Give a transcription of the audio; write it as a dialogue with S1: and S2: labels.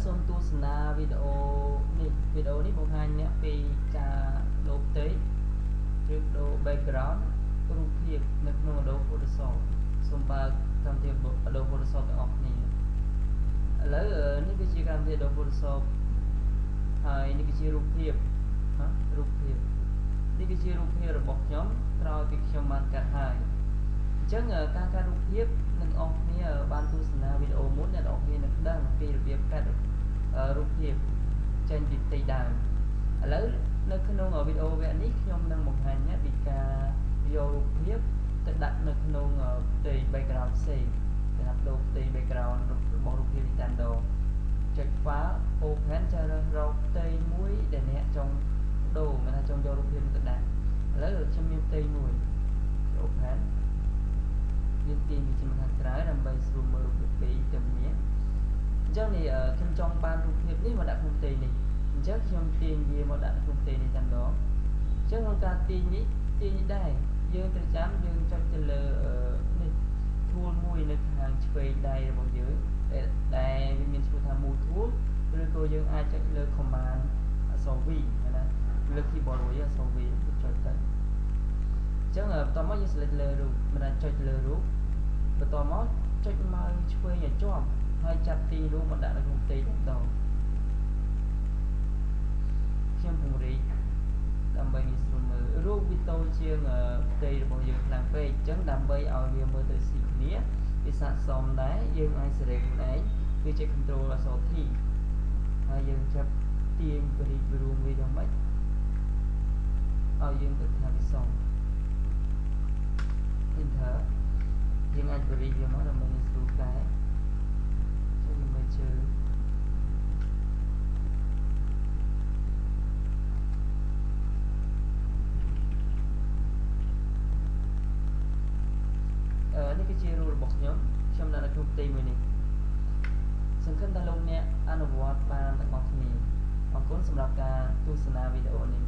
S1: សូមទស្សនាវីដេអូនេះបង្ហាញអ្នកពីការដូរផ្ទៃឬដូរ background រូបភាពនៅក្នុង Adobe Photoshop សូមបើកកម្មវិធី Adobe Photoshop ទាំងអស់គ្នាឥឡូវនេះគឺជាកម្មវិធី Adobe Photoshop ហើយនេះគឺជារូបភាពនេះគឺជារូបភាពរបស់ខ្ញុំក្រោយពីខ្ញុំបានកាត់ហើយអញ្ចឹងការកាត់រូបភាពអ្នកនរគ្នាបានទស្សនាវីដេអូមុនអ្នកនរគ្នានឹងដឹងពីរបៀបកាត់រូបភាពចេញពីផ្ទៃដើមឥឡូវនៅក្នុងវីដេអូវគ្គនេះខ្ញុំនឹងបង្ហាញអ្នកពីការយករូបភាពទៅដាក់នៅក្នុងផ្ទៃ background ផ្សេងគេថាដូរផ្ទៃ background របស់រូបភាពនេះតែម្ដងចុច file open ចូលរកផ្ទៃមួយដែលអ្នកចង់ដូរមានថាចង់យករូបភាពទៅដាក់ឥឡូវខ្ញុំមានផ្ទៃមួយ open យើងទាញវាជាខាងក្រៅដើម្បីស្រួលមើលរូបភាពពីរទៅគ្នាអញ្ចឹងនេះខ្ញុំចង់បានរូបភាពនេះមកដាក់ក្នុងផ្ទៃនេះអញ្ចឹងខ្ញុំទាញវាមកដាក់ក្នុងផ្ទៃនេះតែម្ដងអញ្ចឹងក្នុងការទាញនេះដែរយើងត្រូវចាំយើងចុចទៅលើនេះ tool មួយនៅខាងឆ្វេងដៃរបស់យើងដែលវាមានឈ្មោះថា move tool ឬក៏យើងអាចចុចលើ command អក្សរ V ណាលើ keyboard របស់យើងអក្សរ V ចុចទៅអញ្ចឹងបន្ទាប់មកយើង select លើរូបមិនអាចចុចលើរូបបន្ទាប់មកចុចម៉ៅឆ្វេងឲ្យជាប់ហើយចាប់ទីរូបមកដាក់នៅក្នុងផ្ទៃតែម្ដងខ្ញុំពង្រីកដើម្បីងាយស្រួលមើលរូបវាតូចជាងផ្ទៃរបស់យើងខ្លាំងពេកអញ្ចឹងដើម្បីឲ្យវាមើលទៅស៊ីគ្នាវាស័ក្តិសមដែរយើងអាចសេរីខ្លួនឯងវាជា control អក្សរ T ហើយយើងចាប់ទាញបរិយារួមវាយ៉ាងម៉េចឲ្យយើងទៅថាវាសម Enter យើងអាចបរិយាមកដើម្បីងាយស្រួលកែខ្ញុំមើលជើងនេះគឺជារូបរបស់ខ្ញុំដាក់នៅក្នុងផ្ទៃមួយនេះសង្ឃឹមថាលោកអ្នកអនុវត្តបានទាំងអស់គ្នាអរគុណសម្រាប់ការទស្សនាវីដេអូនេះ